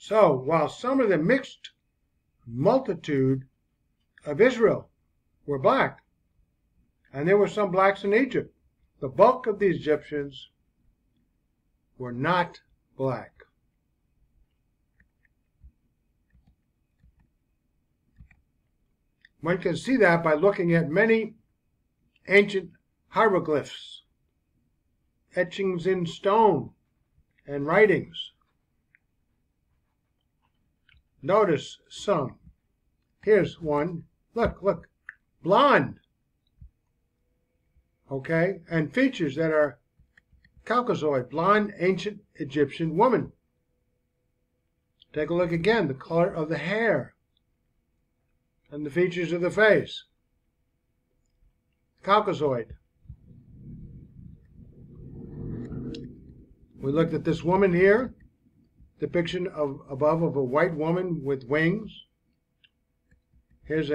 So, while some of the mixed multitude of Israel were black, and there were some blacks in Egypt, the bulk of the Egyptians were not black. One can see that by looking at many ancient hieroglyphs, etchings in stone, and writings. Notice some. Here's one. Look, blonde. Okay, and features that are Caucasoid, blonde, ancient Egyptian woman. Take a look again, the color of the hair and the features of the face. Caucasoid. We looked at this woman here, depiction above of a white woman with wings. Here's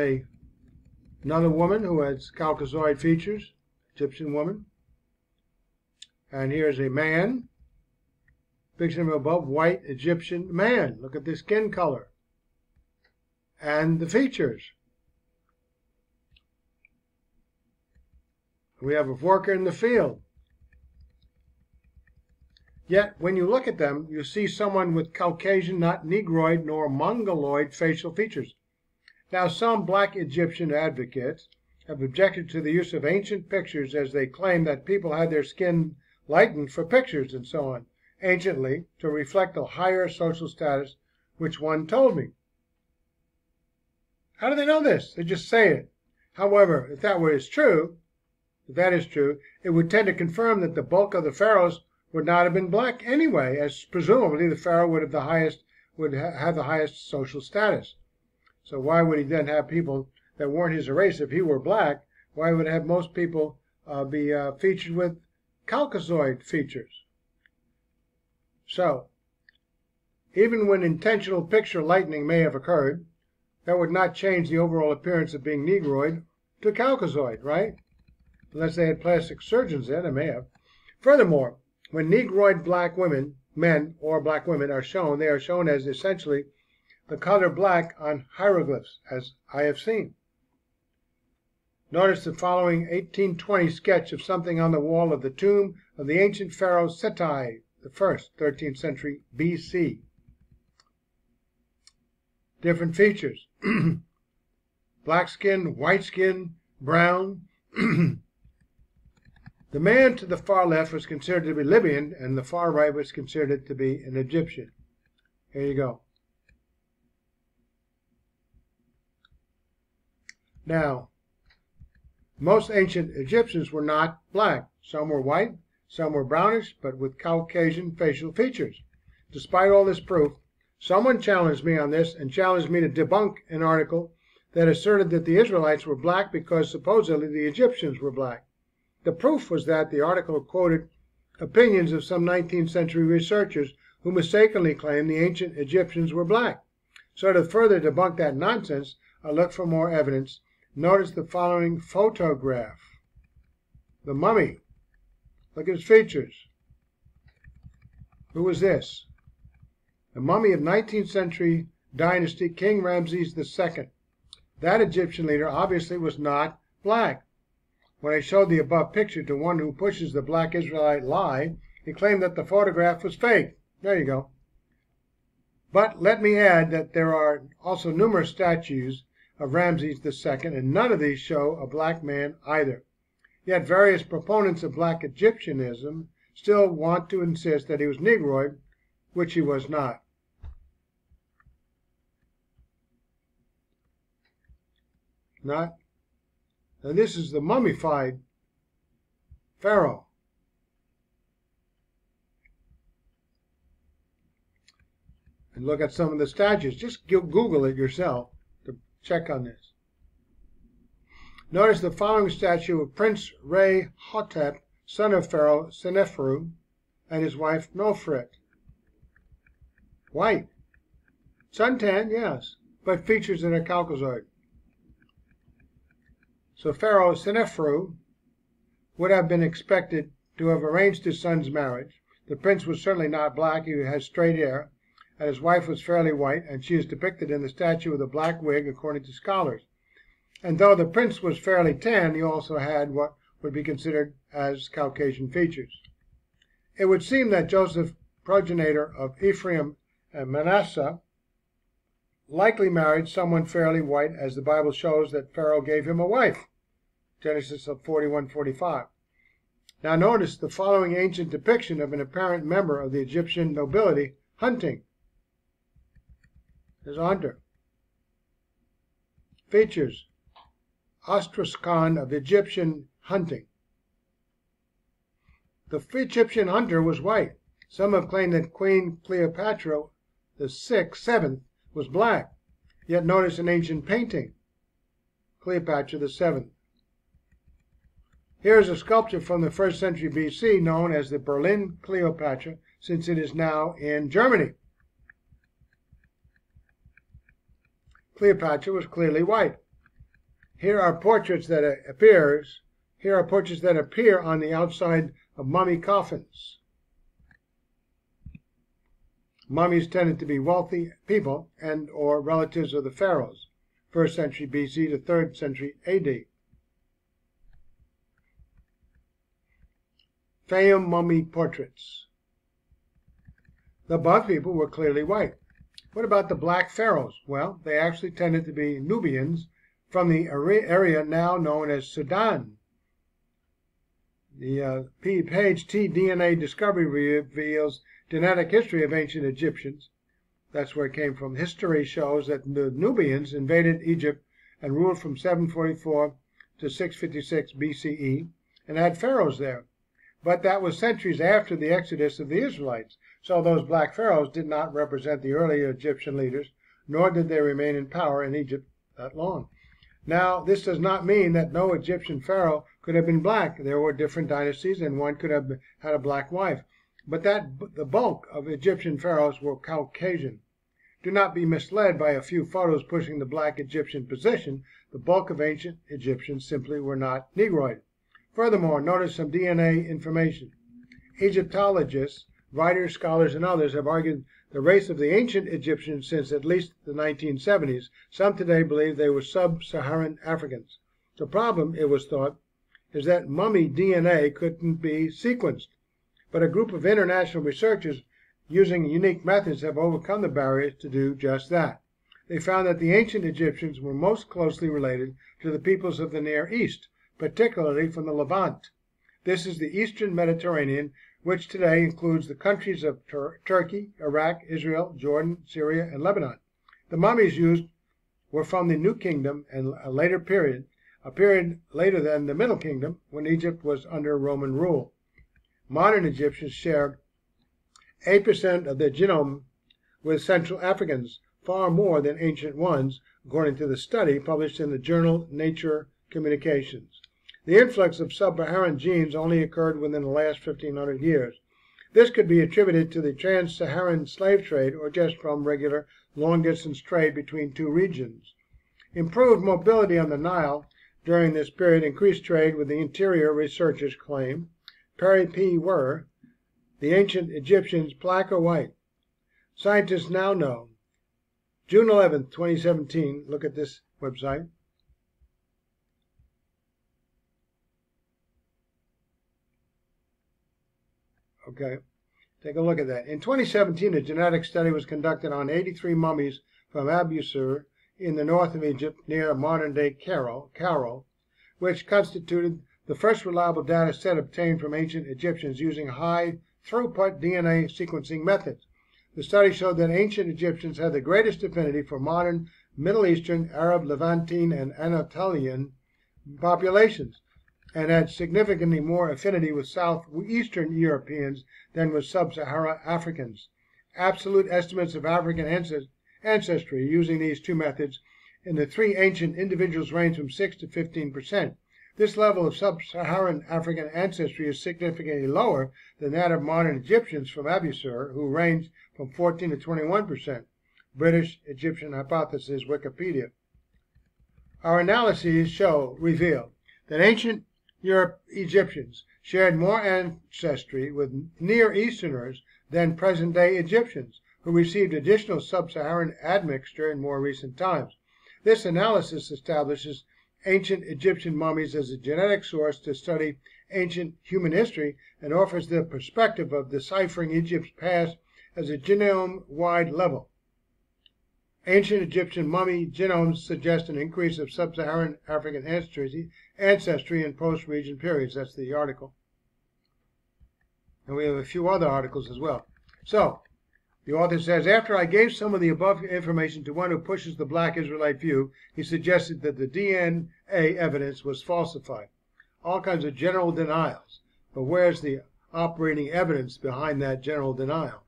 another woman who has Caucasoid features, Egyptian woman. And here's a man, depiction above, white Egyptian man. Look at the skin color and the features. We have a worker in the field. Yet, when you look at them, you see someone with Caucasian, not Negroid nor Mongoloid facial features. Now, some black Egyptian advocates have objected to the use of ancient pictures as they claim that people had their skin lightened for pictures and so on, anciently, to reflect a higher social status, which one told me. How do they know this? They just say it. However, if that is true, it would tend to confirm that the bulk of the pharaohs would not have been black anyway, as presumably the pharaoh would have the highest social status. So why would he then have people that weren't his race? If he were black, why would he have most people be featured with Caucasoid features? So, even when intentional picture lightening may have occurred, that would not change the overall appearance of being Negroid to Caucasoid, right? Unless they had plastic surgeons there, they may have. Furthermore, when Negroid black women, men or black women are shown, they are shown as essentially the color black on hieroglyphs, as I have seen. Notice the following 1820 sketch of something on the wall of the tomb of the ancient pharaoh Setai, the first, 13th century BC. Different features. Black skin, white skin, brown. The man to the far left was considered to be Libyan, and the far right was considered to be an Egyptian. Here you go. Now, most ancient Egyptians were not black. Some were white, some were brownish, but with Caucasian facial features. Despite all this proof, someone challenged me on this and challenged me to debunk an article that asserted that the Israelites were black because supposedly the Egyptians were black. The proof was that the article quoted opinions of some 19th century researchers who mistakenly claimed the ancient Egyptians were black. So to further debunk that nonsense, I looked for more evidence. Notice the following photograph. The mummy. Look at his features. Who was this? The mummy of 19th century dynasty, King Ramses II. That Egyptian leader obviously was not black. When I showed the above picture to one who pushes the black Israelite lie, he claimed that the photograph was fake. There you go. But let me add that there are also numerous statues of Ramses II, and none of these show a black man either. Yet various proponents of black Egyptianism still want to insist that he was Negroid, which he was not. Now this is the mummified pharaoh. And look at some of the statues. Just Google it yourself to check on this. Notice the following statue of Prince Re-Hotep, son of Pharaoh Seneferu, and his wife Nofret. White. Suntan, yes, but features that are Caucasoid. So Pharaoh Seneferu would have been expected to have arranged his son's marriage. The prince was certainly not black. He has straight hair. and his wife was fairly white, and she is depicted in the statue with a black wig, according to scholars. And though the prince was fairly tan, he also had what would be considered as Caucasian features. It would seem that Joseph, progenitor of Ephraim and Manasseh, likely married someone fairly white, as the Bible shows that Pharaoh gave him a wife, Genesis 41:45. Now notice the following ancient depiction of an apparent member of the Egyptian nobility hunting. There's a hunter. Features: ostracon of Egyptian hunting. The Egyptian hunter was white. Some have claimed that Queen Cleopatra the seventh was black. Yet notice an ancient painting, Cleopatra the seventh. Here is a sculpture from the 1st century BC known as the Berlin Cleopatra, since it is now in Germany. Cleopatra was clearly white. Here are portraits that appear on the outside of mummy coffins. Mummies tended to be wealthy people and or relatives of the pharaohs, 1st century BC to 3rd century AD. Fayum mummy portraits. The above people were clearly white. What about the black pharaohs? Well, they actually tended to be Nubians from the area now known as Sudan. The page T DNA discovery reveals genetic history of ancient Egyptians. That's where it came from. History shows that the Nubians invaded Egypt and ruled from 744 to 656 BCE and had pharaohs there. But that was centuries after the exodus of the Israelites, so those black pharaohs did not represent the earlier Egyptian leaders, nor did they remain in power in Egypt that long. Now, this does not mean that no Egyptian pharaoh could have been black. There were different dynasties, and one could have had a black wife. But the bulk of Egyptian pharaohs were Caucasian. Do not be misled by a few photos pushing the black Egyptian position. The bulk of ancient Egyptians simply were not Negroid. Furthermore, notice some DNA information. Egyptologists, writers, scholars, and others have argued the race of the ancient Egyptians since at least the 1970s. Some today believe they were sub-Saharan Africans. The problem, it was thought, is that mummy DNA couldn't be sequenced. But a group of international researchers using unique methods have overcome the barriers to do just that. They found that the ancient Egyptians were most closely related to the peoples of the Near East, particularly from the Levant. This is the Eastern Mediterranean, which today includes the countries of Turkey, Iraq, Israel, Jordan, Syria, and Lebanon. The mummies used were from the New Kingdom and a period later than the Middle Kingdom, when Egypt was under Roman rule. Modern Egyptians share 8% of their genome with Central Africans, far more than ancient ones, according to the study published in the journal Nature Communications. The influx of sub-Saharan genes only occurred within the last 1,500 years. This could be attributed to the trans-Saharan slave trade or just from regular long-distance trade between two regions. Improved mobility on the Nile during this period increased trade with the interior, researchers claim. Perry P. Were the ancient Egyptians black or white? Scientists now know. June 11, 2017, look at this website. Okay, take a look at that. In 2017, a genetic study was conducted on 83 mummies from Abusir in the north of Egypt near modern-day Cairo, which constituted the first reliable data set obtained from ancient Egyptians using high-throughput DNA sequencing methods. The study showed that ancient Egyptians had the greatest affinity for modern Middle Eastern, Arab, Levantine, and Anatolian populations, and had significantly more affinity with southeastern Europeans than with sub-Saharan Africans. Absolute estimates of African ancestry using these two methods in the three ancient individuals range from 6 to 15%. This level of sub-Saharan African ancestry is significantly lower than that of modern Egyptians from Abusir, who range from 14 to 21%. British Egyptian Hypothesis, Wikipedia. Our analyses reveal that ancient Egyptians shared more ancestry with Near Easterners than present-day Egyptians, who received additional sub-Saharan admixture in more recent times. This analysis establishes ancient Egyptian mummies as a genetic source to study ancient human history and offers the perspective of deciphering Egypt's past as a genome-wide level. Ancient Egyptian mummy genomes suggest an increase of sub-Saharan African ancestry in post-region periods. That's the article. And we have a few other articles as well. So, the author says, after I gave some of the above information to one who pushes the black Israelite view, he suggested that the DNA evidence was falsified. All kinds of general denials. But where's the operating evidence behind that general denial?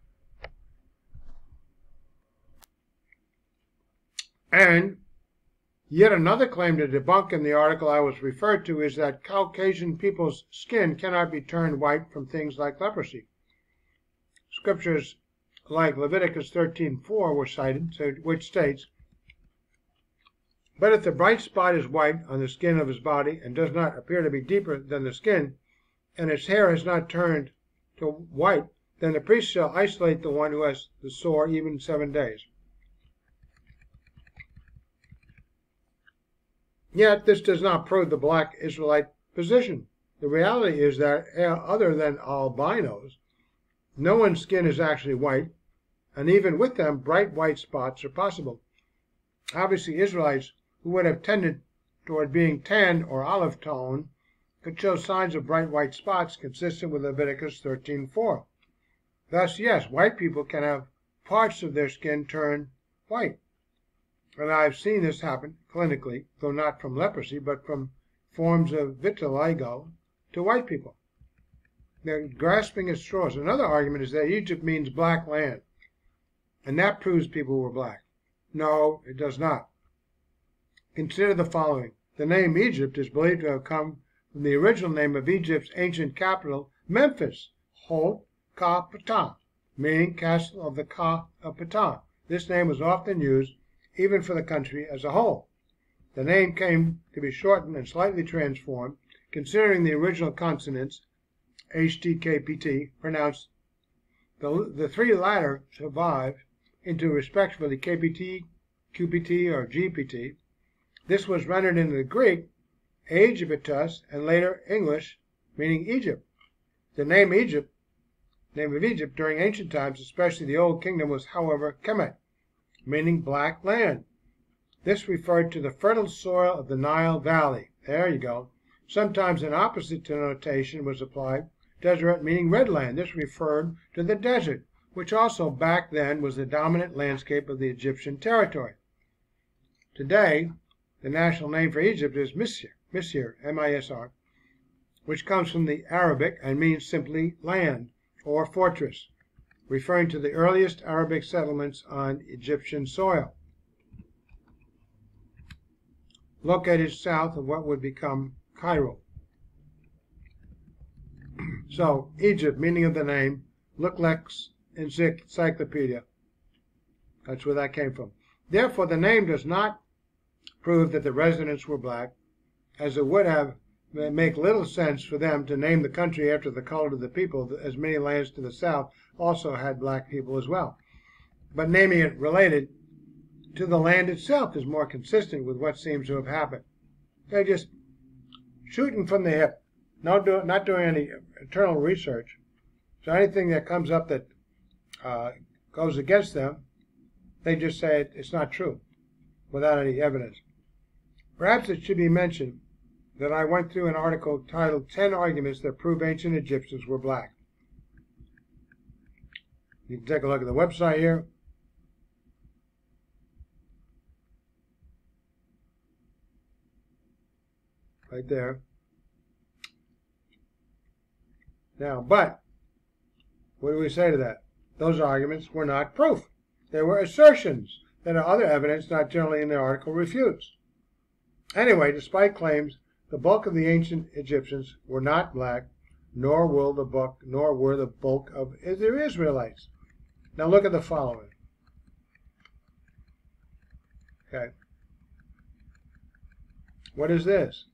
And yet another claim to debunk in the article I was referred to is that Caucasian people's skin cannot be turned white from things like leprosy. Scriptures like Leviticus 13:4 were cited, which states, "But if the bright spot is white on the skin of his body and does not appear to be deeper than the skin, and its hair has not turned to white, then the priest shall isolate the one who has the sore even 7 days." Yet this does not prove the black Israelite position. The reality is that, other than albinos, no one's skin is actually white, and even with them, bright white spots are possible. Obviously, Israelites who would have tended toward being tan or olive tone could show signs of bright white spots consistent with Leviticus 13:4. Thus, yes, white people can have parts of their skin turn white. And I've seen this happen clinically, though not from leprosy, but from forms of vitiligo to white people. They're grasping at straws. Another argument is that Egypt means black land, and that proves people were black. No, it does not. Consider the following. The name Egypt is believed to have come from the original name of Egypt's ancient capital, Memphis, Hot Ka Ptah, meaning castle of the Ka of Ptah. This name was often used even for the country as a whole. The name came to be shortened and slightly transformed, considering the original consonants, HTKPT, pronounced. The three latter survived into respectively KPT, QPT, or GPT. This was rendered into the Greek, Aegyptus, and later English, meaning Egypt. The name of Egypt during ancient times, especially the Old Kingdom, was, however, Kemet, meaning black land. This referred to the fertile soil of the Nile Valley. There you go. Sometimes an opposite denotation was applied, desert, meaning red land. This referred to the desert, which also back then was the dominant landscape of the Egyptian territory. Today, the national name for Egypt is Misr, M-I-S-R, which comes from the Arabic and means simply land or fortress, referring to the earliest Arabic settlements on Egyptian soil, located south of what would become Cairo. So, Egypt, meaning of the name, look Lex Encyclopedia. That's where that came from. Therefore, the name does not prove that the residents were black, as it would have make little sense for them to name the country after the color of the people, as many lands to the south also had black people as well. But naming it related to the land itself is more consistent with what seems to have happened. They're just shooting from the hip, not doing any internal research. So anything that comes up that goes against them, they just say it's not true without any evidence. Perhaps it should be mentioned that I went through an article titled 10 Arguments That Prove Ancient Egyptians Were Black. You can take a look at the website here. Right there. Now, but, what do we say to that? Those arguments were not proof. They were assertions that other evidence not generally in the article refutes. Anyway, despite claims, the bulk of the ancient Egyptians were not black, nor were the bulk of the Israelites. Now look at the following. Okay. What is this?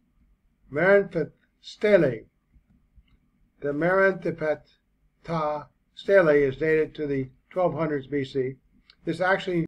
Merenpet stele. The Merenpet stele is dated to the 1200s BC. This actually